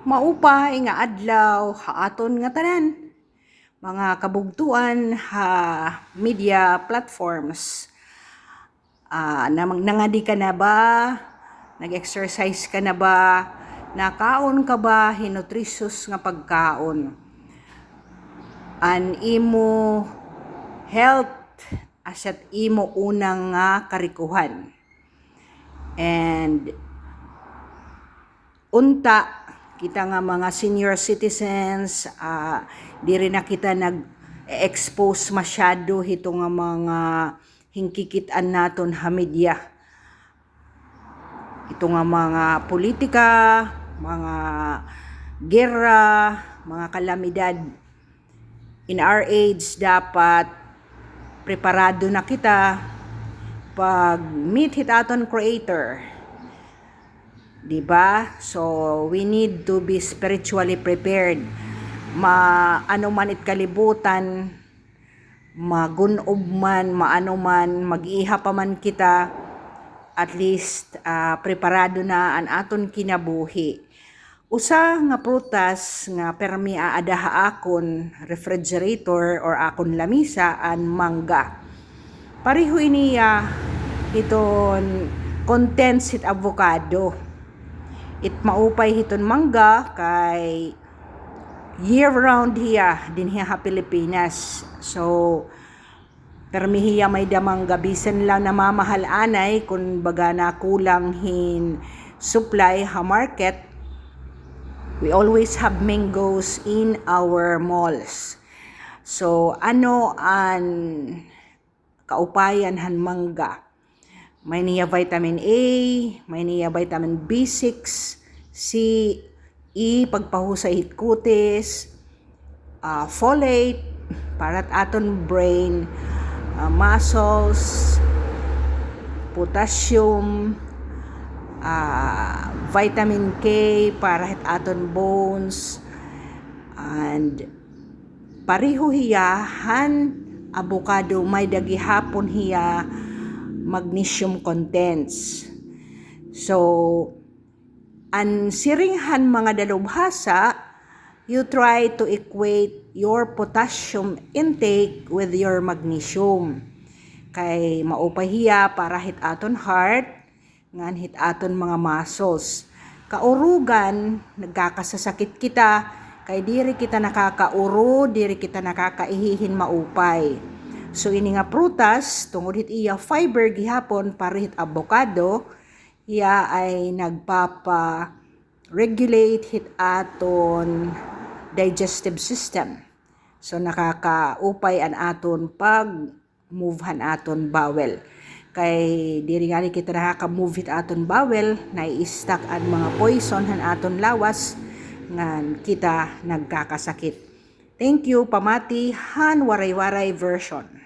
Maupay nga adlaw haaton nga tanan mga kabugtuan ha media platforms. Nangadi ka na ba? Nag-exercise ka na ba? Nakaon ka ba hinutritious nga pagkaon? An imo health asat imo unang nga karikuhan. And unta kita nga mga senior citizens, di rin na kita nag-expose masyado hito nga mga hingkikitan naton ha media. Ito nga mga politika, mga gera, mga kalamidad. In our age, dapat preparado na kita pag meet hit aton creator. Diba? So, we need to be spiritually prepared. Ano man it kalibutan, magunob man, maano man, mag-iha pa man kita, at least preparado na ang aton kinabuhi. Usa nga prutas nga permi aadaha akon refrigerator or akon lamisa an mangga. Pareho iniya iton contains it avocado. It maupay hiton mangga kay year round hiya din hiya ha Pilipinas. So permihiya may damang gabisan lang na mamahal anay kung baga na kulang hin supply ha market. We always have mangoes in our malls. So ano an kaupayan han mangga? May niya vitamin A, may niya vitamin B6, C, E, pagpahusay kutis, folate, para aton brain, muscles, potassium, vitamin K, para aton bones, and pareho hiya han avocado may dagihapon hiya magnesium contents. So, ang siringhan mga dalubhasa, you try to equate your potassium intake with your magnesium. Kay maupay hiya para hit aton heart, ngan hit aton mga muscles. Kaurugan, nagkakasasakit kita, kay diri kita nakakauro, diri kita nakakaihihin maupay. So ini nga prutas, tungod hit iya fiber gihapon para hit avocado, iya ay nagpapa-regulate hit aton digestive system. So nakakaupay an aton pag-movehan aton bowel. Kay diri nga kita nakaka-move hit aton bowel, nai-stuck an mga poison han aton lawas ngan kita nagkakasakit. Thank you, pamati han waray-waray version.